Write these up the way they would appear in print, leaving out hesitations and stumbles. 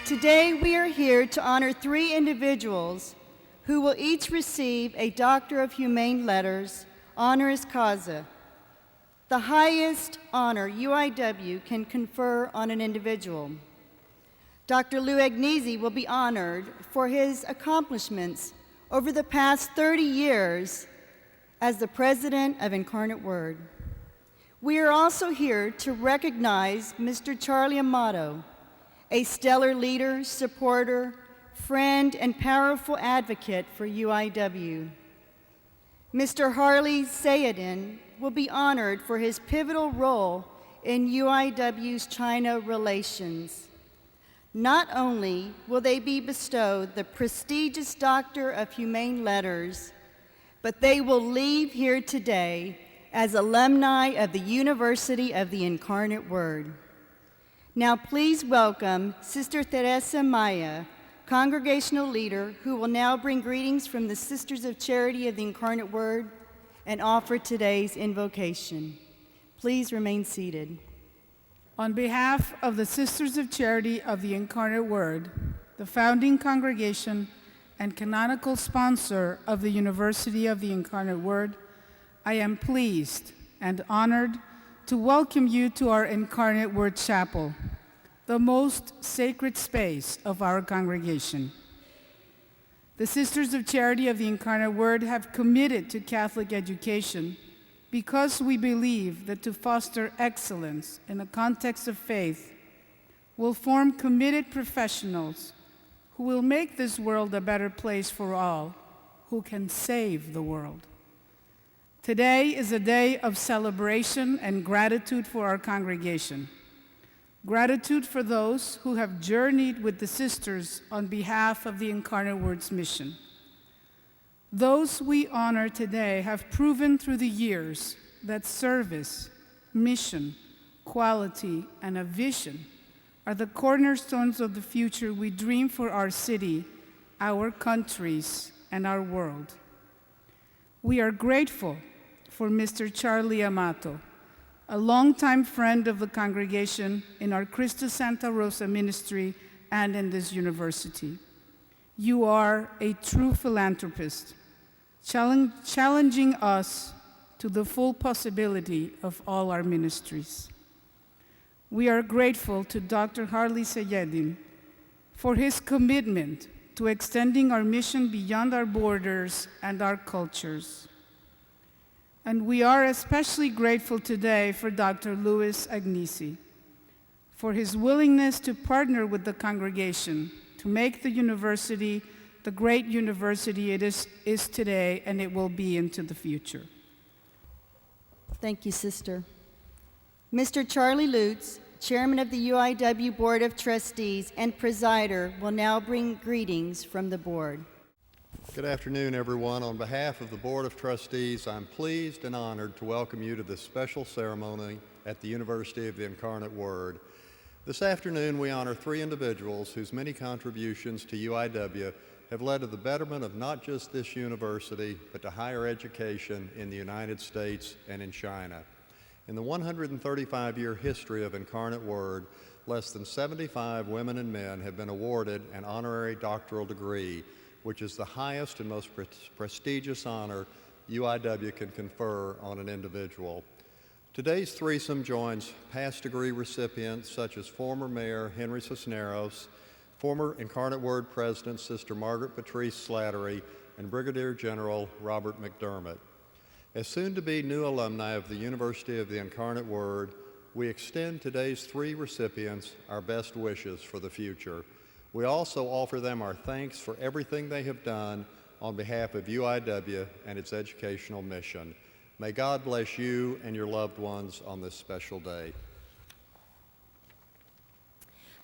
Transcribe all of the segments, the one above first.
today we are here to honor three individuals who will each receive a Doctor of Humane Letters honoris causa, the highest honor UIW can confer on an individual. Dr. Lou Agnesi will be honored for his accomplishments over the past 30 years as the president of Incarnate Word. We are also here to recognize Mr. Charlie Amato, a stellar leader, supporter, friend, and powerful advocate for UIW. Mr. Harley Sayedin will be honored for his pivotal role in UIW's China relations. Not only will they be bestowed the prestigious Doctor of Humane Letters, but they will leave here today as alumni of the University of the Incarnate Word. Now please welcome Sister Teresa Maya, congregational leader, who will now bring greetings from the Sisters of Charity of the Incarnate Word and offer today's invocation. Please remain seated. On behalf of the Sisters of Charity of the Incarnate Word, the founding congregation and canonical sponsor of the University of the Incarnate Word, I am pleased and honored to welcome you to our Incarnate Word Chapel, the most sacred space of our congregation. The Sisters of Charity of the Incarnate Word have committed to Catholic education because we believe that to foster excellence in the context of faith will form committed professionals who will make this world a better place for all, who can save the world. Today is a day of celebration and gratitude for our congregation. Gratitude for those who have journeyed with the sisters on behalf of the Incarnate Word's mission. Those we honor today have proven through the years that service, mission, quality, and a vision are the cornerstones of the future we dream for our city, our countries, and our world. We are grateful for Mr. Charlie Amato, a longtime friend of the congregation in our Cristo Santa Rosa ministry and in this university. You are a true philanthropist, challenging us to the full possibility of all our ministries. We are grateful to Dr. Harley Sayedin for his commitment to extending our mission beyond our borders and our cultures. And we are especially grateful today for Dr. Louis Agnesi for his willingness to partner with the congregation to make the university the great university it is today, and it will be into the future. Thank you, Sister. Mr. Charlie Lutz, Chairman of the UIW Board of Trustees and Presider, will now bring greetings from the board. Good afternoon, everyone. On behalf of the Board of Trustees, I'm pleased and honored to welcome you to this special ceremony at the University of the Incarnate Word. This afternoon, we honor three individuals whose many contributions to UIW have led to the betterment of not just this university, but to higher education in the United States and in China. In the 135-year history of Incarnate Word, less than 75 women and men have been awarded an honorary doctoral degree, which is the highest and most prestigious honor UIW can confer on an individual. Today's threesome joins past degree recipients such as former Mayor Henry Cisneros, former Incarnate Word President Sister Margaret Patrice Slattery, and Brigadier General Robert McDermott. As soon-to-be new alumni of the University of the Incarnate Word, we extend today's three recipients our best wishes for the future. We also offer them our thanks for everything they have done on behalf of UIW and its educational mission. May God bless you and your loved ones on this special day.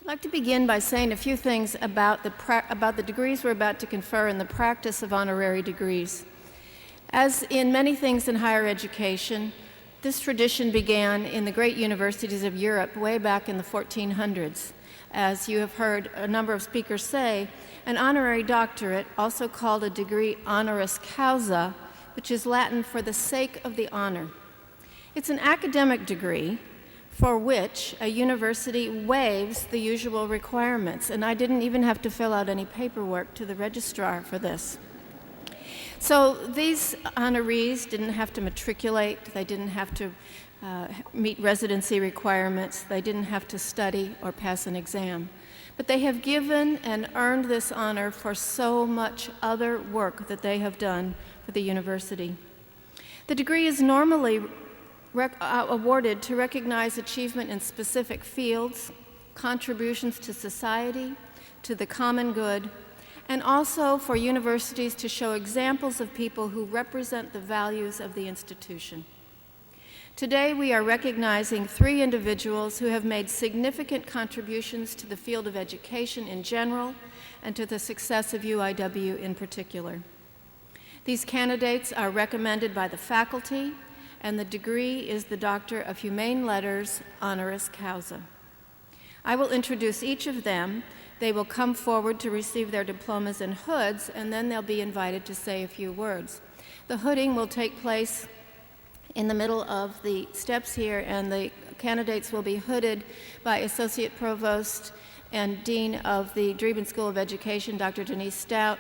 I'd like to begin by saying a few things about the degrees we're about to confer and the practice of honorary degrees. As in many things in higher education, this tradition began in the great universities of Europe way back in the 1400s. As you have heard a number of speakers say, an honorary doctorate, also called a degree honoris causa, which is Latin for the sake of the honor. It's an academic degree for which a university waives the usual requirements. And I didn't even have to fill out any paperwork to the registrar for this. So these honorees didn't have to matriculate, they didn't have to meet residency requirements, they didn't have to study or pass an exam. But they have given and earned this honor for so much other work that they have done for the university. The degree is normally awarded to recognize achievement in specific fields, contributions to society, to the common good, and also for universities to show examples of people who represent the values of the institution. Today, we are recognizing 3 individuals who have made significant contributions to the field of education in general and to the success of UIW in particular. These candidates are recommended by the faculty, and the degree is the Doctor of Humane Letters honoris causa. I will introduce each of them. They will come forward to receive their diplomas and hoods, and then they'll be invited to say a few words. The hooding will take place in the middle of the steps here, and the candidates will be hooded by Associate Provost and Dean of the Dreeben School of Education, Dr. Denise Stout,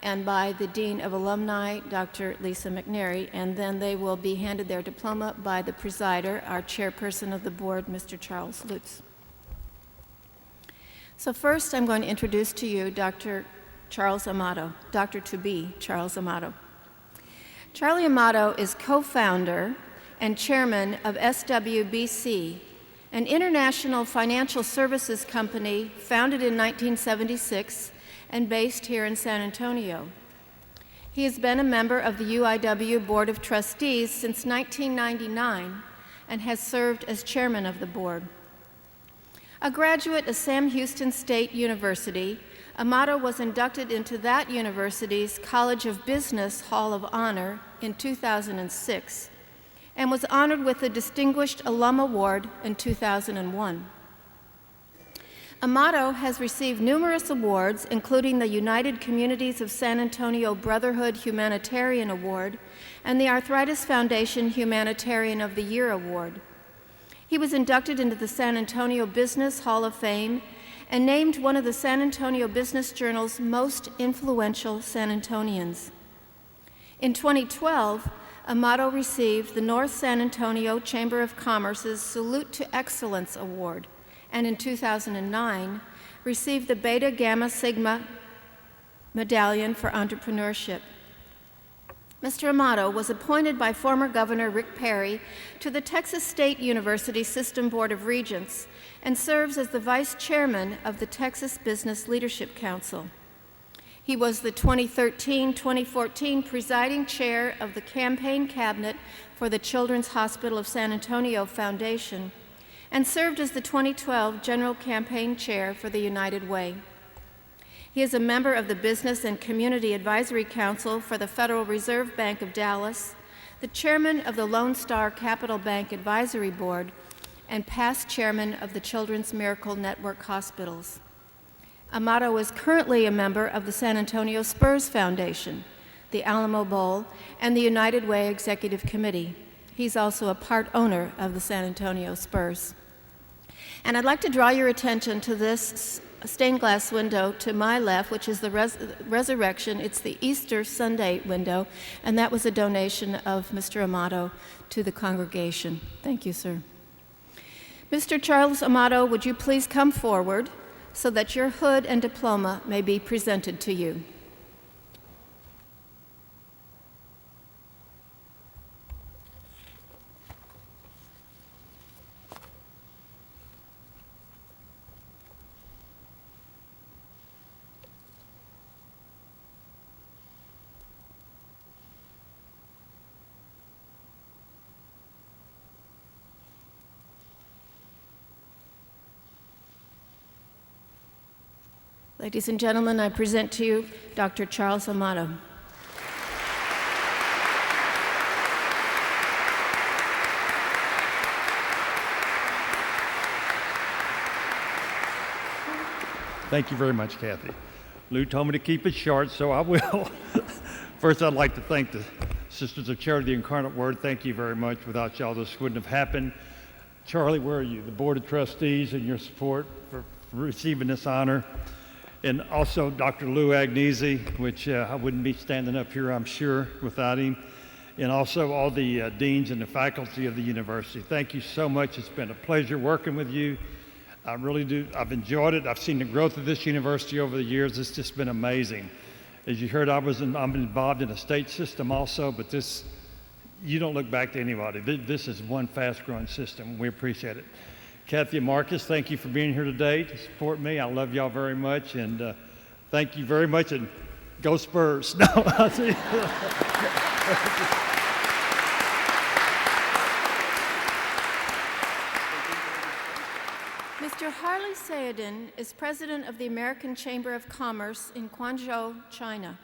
and by the Dean of Alumni, Dr. Lisa McNary, and then they will be handed their diploma by the presider, our chairperson of the board, Mr. Charles Lutz. So first, I'm going to introduce to you Dr. Charles Amato, Dr.to-be Charles Amato. Charlie Amato is co-founder and chairman of SWBC, an international financial services company founded in 1976 and based here in San Antonio. He has been a member of the UIW Board of Trustees since 1999 and has served as chairman of the board. A graduate of Sam Houston State University, Amato was inducted into that university's College of Business Hall of Honor in 2006 and was honored with the Distinguished Alum Award in 2001. Amato has received numerous awards, including the United Communities of San Antonio Brotherhood Humanitarian Award and the Arthritis Foundation Humanitarian of the Year Award. He was inducted into the San Antonio Business Hall of Fame and named one of the San Antonio Business Journal's most influential San Antonians. In 2012, Amato received the North San Antonio Chamber of Commerce's Salute to Excellence Award, and in 2009, received the Beta Gamma Sigma Medallion for Entrepreneurship. Mr. Amato was appointed by former Governor Rick Perry to the Texas State University System Board of Regents and serves as the vice chairman of the Texas Business Leadership Council. He was the 2013-2014 presiding chair of the campaign cabinet for the Children's Hospital of San Antonio Foundation and served as the 2012 general campaign chair for the United Way. He is a member of the Business and Community Advisory Council for the Federal Reserve Bank of Dallas, the chairman of the Lone Star Capital Bank Advisory Board, and past chairman of the Children's Miracle Network Hospitals. Amato is currently a member of the San Antonio Spurs Foundation, the Alamo Bowl, and the United Way Executive Committee. He's also a part owner of the San Antonio Spurs. And I'd like to draw your attention to this stained glass window to my left, which is the Resurrection. It's the Easter Sunday window, and that was a donation of Mr. Amato to the congregation. Thank you, sir. Mr. Charles Amato, would you please come forward so that your hood and diploma may be presented to you? Ladies and gentlemen, I present to you Dr. Charles Amato. Thank you very much, Kathy. Lou told me to keep it short, so I will. First, I'd like to thank the Sisters of Charity of the Incarnate Word. Thank you very much. Without y'all, this wouldn't have happened. Charlie, where are you? The Board of Trustees and your support for receiving this honor. And also Dr. Lou Agnesi, which I wouldn't be standing up here, I'm sure, without him. And also all the deans and the faculty of the university. Thank you so much. It's been a pleasure working with you. I really do. I've enjoyed it. I've seen the growth of this university over the years. It's just been amazing. As you heard, I'm involved in a state system also, but this, you don't look back to anybody. This is one fast-growing system. We appreciate it. Kathy and Marcus, thank you for being here today to support me. I love y'all very much, and thank you very much, and go Spurs. No, I see. Mr. Harley Sayedin is president of the American Chamber of Commerce in Guangzhou, China.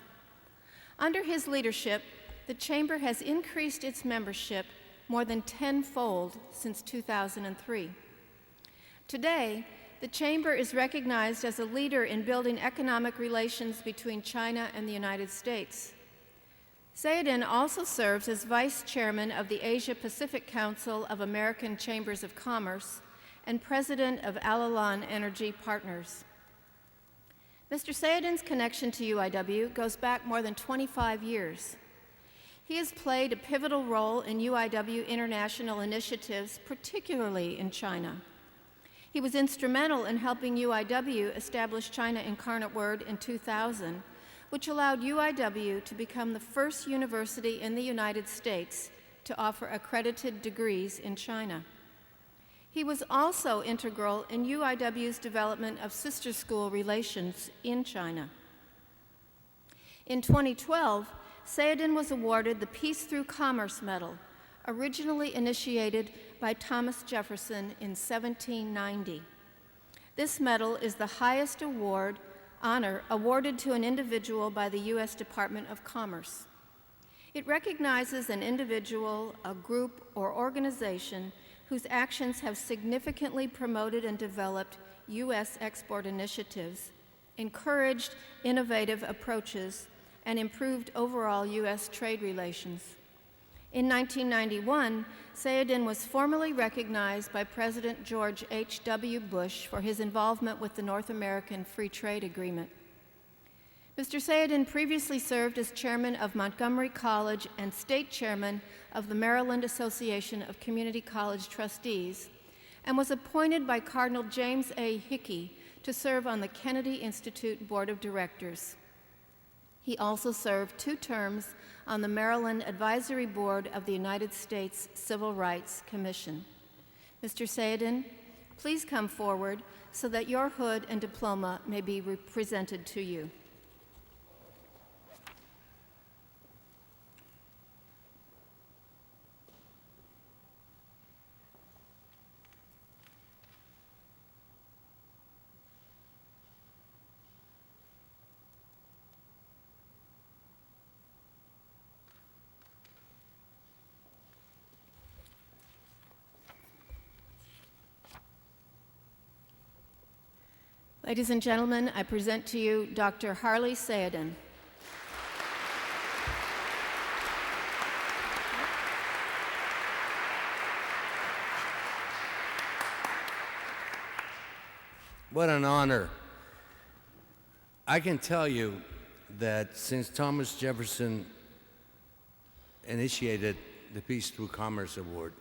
Under his leadership, the Chamber has increased its membership more than tenfold since 2003. Today, the Chamber is recognized as a leader in building economic relations between China and the United States. Sayedin also serves as vice chairman of the Asia-Pacific Council of American Chambers of Commerce and president of Alalan Energy Partners. Mr. Sayedin's connection to UIW goes back more than 25 years. He has played a pivotal role in UIW international initiatives, particularly in China. He was instrumental in helping UIW establish China Incarnate Word in 2000, which allowed UIW to become the first university in the United States to offer accredited degrees in China. He was also integral in UIW's development of sister school relations in China. In 2012, Sayedin was awarded the Peace Through Commerce Medal, originally initiated by Thomas Jefferson in 1790. This medal is the highest honor awarded to an individual by the U.S. Department of Commerce. It recognizes an individual, a group, or organization whose actions have significantly promoted and developed U.S. export initiatives, encouraged innovative approaches, and improved overall U.S. trade relations. In 1991, Sayedin was formally recognized by President George H.W. Bush for his involvement with the North American Free Trade Agreement. Mr. Sayedin previously served as chairman of Montgomery College and state chairman of the Maryland Association of Community College Trustees, and was appointed by Cardinal James A. Hickey to serve on the Kennedy Institute Board of Directors. He also served 2 terms on the Maryland Advisory Board of the United States Civil Rights Commission. Mr. Sayedin, please come forward so that your hood and diploma may be presented to you. Ladies and gentlemen, I present to you Dr. Harley Sayedin. What an honor. I can tell you that since Thomas Jefferson initiated the Peace Through Commerce Award,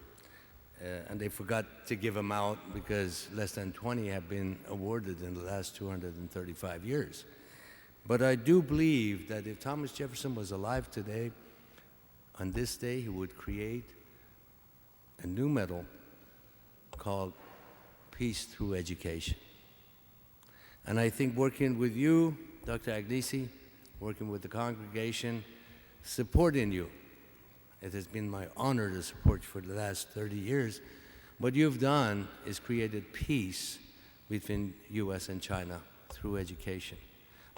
and they forgot to give them out because less than 20 have been awarded in the last 235 years. But I do believe that if Thomas Jefferson was alive today, on this day, he would create a new medal called Peace Through Education. And I think working with you, Dr. Agnesi, working with the congregation, supporting you, it has been my honor to support you for the last 30 years. What you've done is created peace between U.S. and China through education.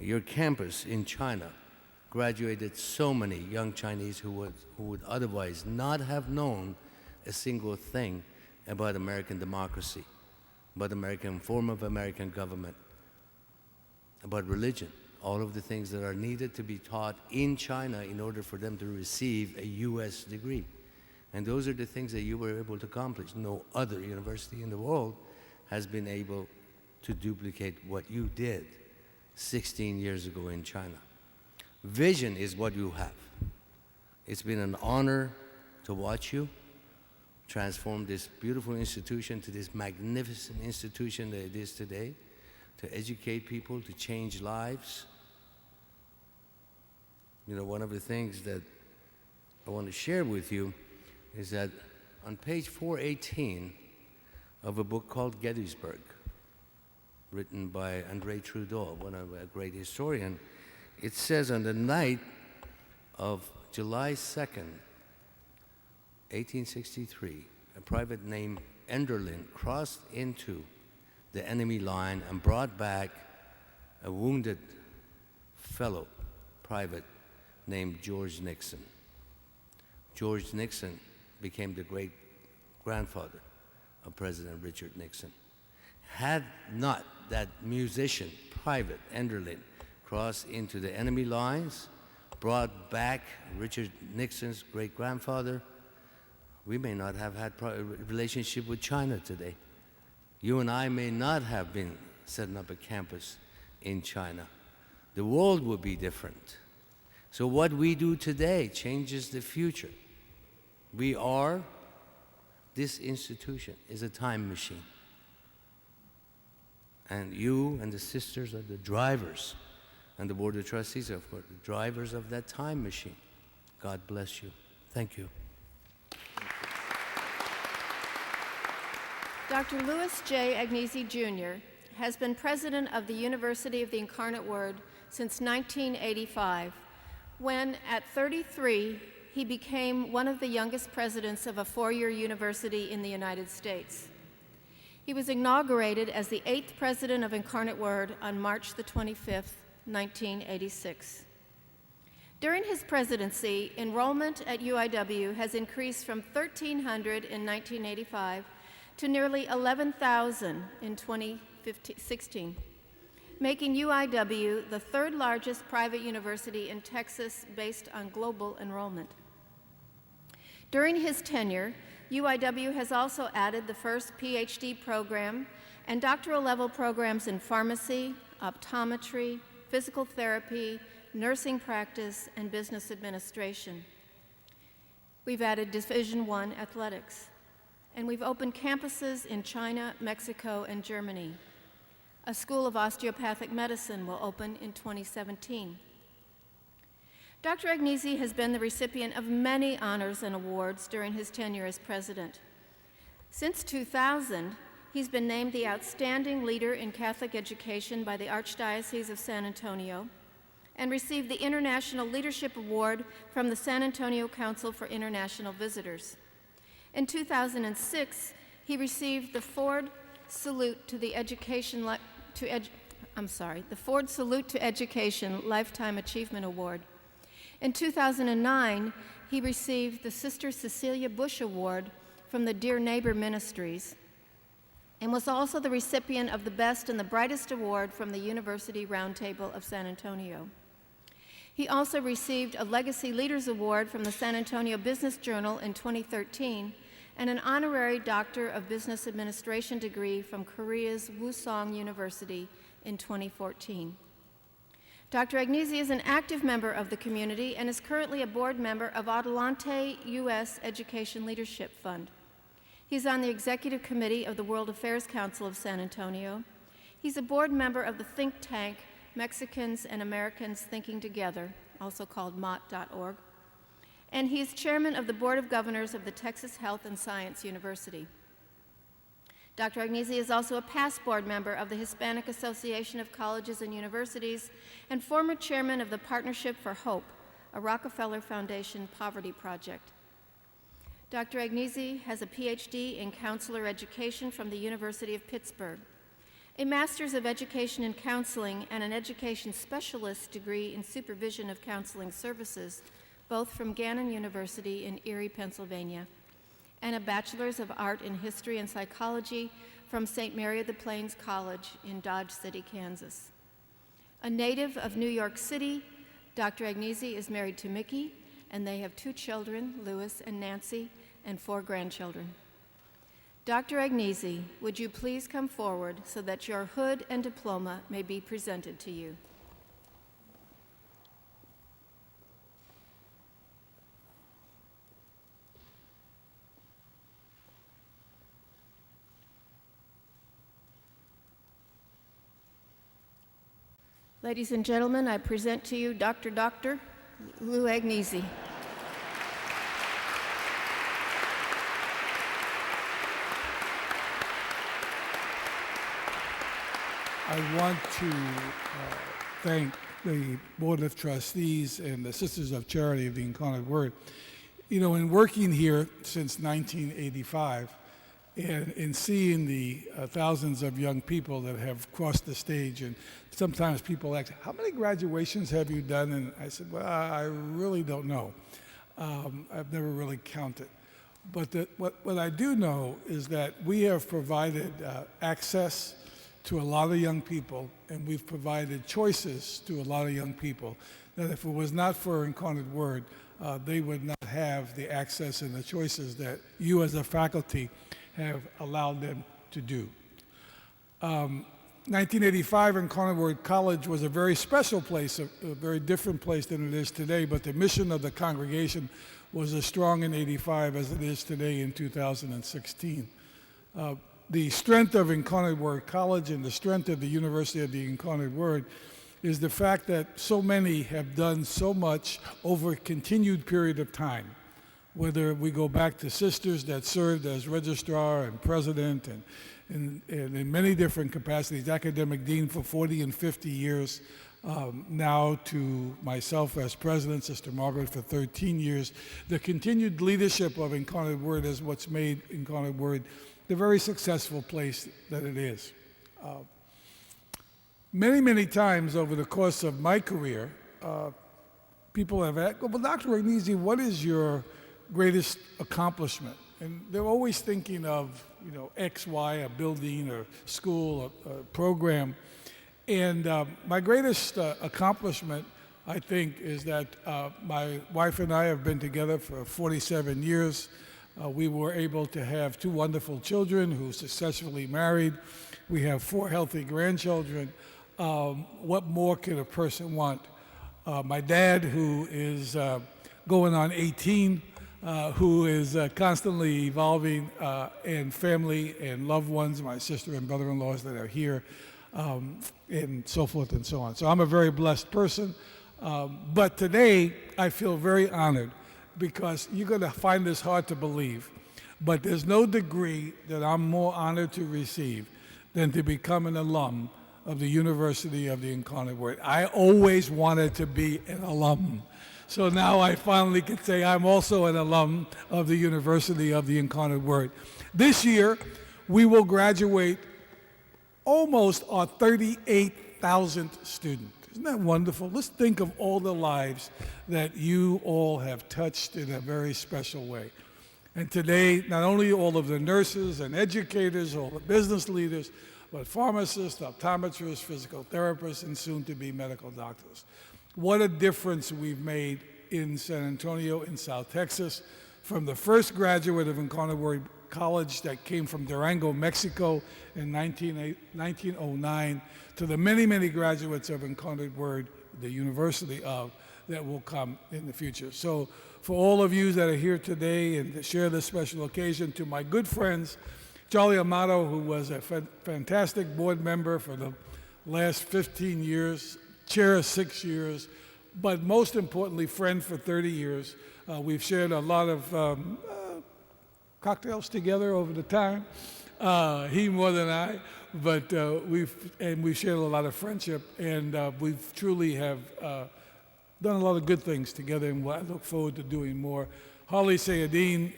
Your campus in China graduated so many young Chinese who would otherwise not have known a single thing about American democracy, about American form of American government, about religion, all of the things that are needed to be taught in China in order for them to receive a U.S. degree. And those are the things that you were able to accomplish. No other university in the world has been able to duplicate what you did 16 years ago in China. Vision is what you have. It's been an honor to watch you transform this beautiful institution to this magnificent institution that it is today, to educate people, to change lives. You know, one of the things that I want to share with you is that on page 418 of a book called Gettysburg, written by André Trudeau, a great historian, it says on the night of July 2nd, 1863, a private named Enderlin crossed into the enemy line and brought back a wounded fellow private named George Nixon. George Nixon became the great-grandfather of President Richard Nixon. Had not that musician, Private Enderlin, crossed into the enemy lines, brought back Richard Nixon's great-grandfather, we may not have had a relationship with China today. You and I may not have been setting up a campus in China. The world would be different. So what we do today changes the future. This institution is a time machine. And you and the sisters are the drivers, and the Board of Trustees are, of course, the drivers of that time machine. God bless you. Thank you. Dr. Louis J. Agnesi, Jr. has been president of the University of the Incarnate Word since 1985, when, at 33, he became one of the youngest presidents of a four-year university in the United States. He was inaugurated as the 8th president of Incarnate Word on March the 25th, 1986. During his presidency, enrollment at UIW has increased from 1,300 in 1985 to nearly 11,000 in 2016, making UIW the third largest private university in Texas based on global enrollment. During his tenure, UIW has also added the first PhD program and doctoral level programs in pharmacy, optometry, physical therapy, nursing practice, and business administration. We've added Division I athletics, and we've opened campuses in China, Mexico, and Germany. A school of osteopathic medicine will open in 2017. Dr. Agnesi has been the recipient of many honors and awards during his tenure as president. Since 2000, he's been named the Outstanding Leader in Catholic Education by the Archdiocese of San Antonio and received the International Leadership Award from the San Antonio Council for International Visitors. In 2006, he received the Ford Salute to Education Lifetime Achievement Award. In 2009, he received the Sister Cecilia Bush Award from the Dear Neighbor Ministries and was also the recipient of the Best and the Brightest Award from the University Roundtable of San Antonio. He also received a Legacy Leaders Award from the San Antonio Business Journal in 2013 and an Honorary Doctor of Business Administration degree from Korea's Wusong University in 2014. Dr. Agnesi is an active member of the community and is currently a board member of Adelante U.S. Education Leadership Fund. He's on the executive committee of the World Affairs Council of San Antonio. He's a board member of the think tank Mexicans and Americans Thinking Together, also called mott.org. And he's chairman of the Board of Governors of the Texas Health and Science University. Dr. Agnesi is also a past board member of the Hispanic Association of Colleges and Universities and former chairman of the Partnership for Hope, a Rockefeller Foundation poverty project. Dr. Agnesi has a PhD in counselor education from the University of Pittsburgh, a Master's of Education in Counseling and an Education Specialist degree in Supervision of Counseling Services, both from Gannon University in Erie, Pennsylvania, and a Bachelor's of Art in History and Psychology from St. Mary of the Plains College in Dodge City, Kansas. A native of New York City, Dr. Agnesi is married to Mickey, and they have two children, Louis and Nancy, and 4 grandchildren. Dr. Agnesi, would you please come forward so that your hood and diploma may be presented to you? Ladies and gentlemen, I present to you Dr. Lou Agnesi. I want to thank the Board of Trustees and the Sisters of Charity of the Incarnate Word. You know, in working here since 1985 and in seeing the thousands of young people that have crossed the stage, and sometimes people ask, how many graduations have you done? And I said, well, I really don't know. I've never really counted. But what I do know is that we have provided access to a lot of young people, and we've provided choices to a lot of young people that if it was not for Incarnate Word, they would not have the access and the choices that you as a faculty have allowed them to do. 1985, Incarnate Word College was a very special place, a very different place than it is today, but the mission of the congregation was as strong in 85 as it is today in 2016. The strength of Incarnate Word College and the strength of the University of the Incarnate Word is the fact that so many have done so much over a continued period of time. Whether we go back to sisters that served as registrar and president and in many different capacities, academic dean for 40 and 50 years, now to myself as president, Sister Margaret for 13 years. The continued leadership of Incarnate Word is what's made Incarnate Word the very successful place that it is. Many times over the course of my career, people have asked, well, Dr. Agnesi, what is your greatest accomplishment? And they're always thinking of, X, Y, a building or school, a program. And my greatest accomplishment, I think, is that my wife and I have been together for 47 years. We were able to have 2 wonderful children who successfully married. We have 4 healthy grandchildren. What more could a person want? My dad, who is going on 18, who is constantly evolving, and family and loved ones, my sister and brother-in-laws that are here, and so forth and so on. So I'm a very blessed person. But today, I feel very honored because you're going to find this hard to believe, but there's no degree that I'm more honored to receive than to become an alum of the University of the Incarnate Word. I always wanted to be an alum. So now I finally can say I'm also an alum of the University of the Incarnate Word. This year, we will graduate almost our 38,000th student. Isn't that wonderful? Let's think of all the lives that you all have touched in a very special way. And today, not only all of the nurses and educators, all the business leaders, but pharmacists, optometrists, physical therapists, and soon-to-be medical doctors. What a difference we've made in San Antonio, in South Texas, from the first graduate of Incarnate Word College that came from Durango, Mexico in 1909, to the many graduates of Incarnate Word, the University of, that will come in the future. So for all of you that are here today and to share this special occasion, to my good friends, Charlie Amato, who was a fantastic board member for the last 15 years, chair 6 years, but most importantly, friend for 30 years. We've shared a lot of cocktails together over the time, he more than I, but we've shared a lot of friendship, and we've truly have done a lot of good things together, and I look forward to doing more. Harley Sayadine,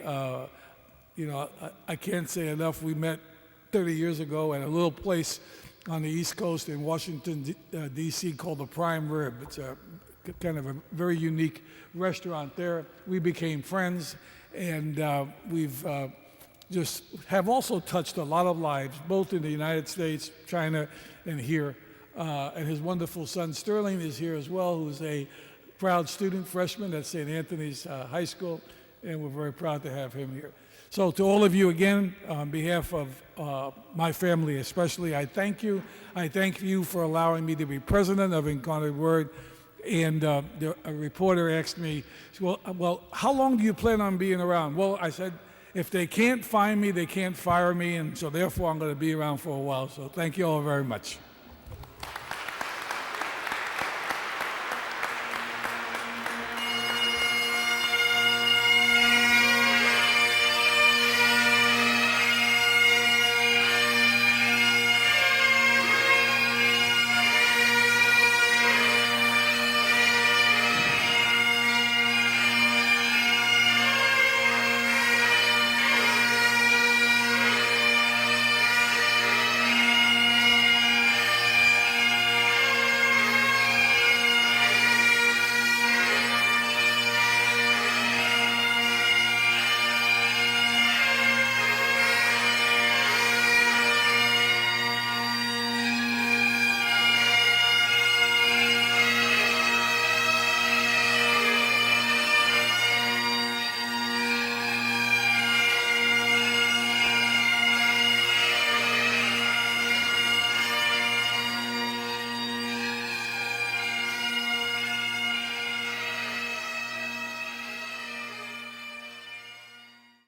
I can't say enough. We met 30 years ago at a little place on the East Coast in Washington, D.C. called the Prime Rib. It's a kind of a very unique restaurant there. We became friends, and we've just have also touched a lot of lives, both in the United States, China, and here. And his wonderful son Sterling is here as well, who's a proud student, freshman at St. Anthony's High School. and we're very proud to have him here. So to all of you again, on behalf of my family especially, I thank you. I thank you for allowing me to be president of Incarnate Word. And a reporter asked me, well, how long do you plan on being around? Well, I said, if they can't find me, they can't fire me, and so therefore I'm going to be around for a while. So thank you all very much.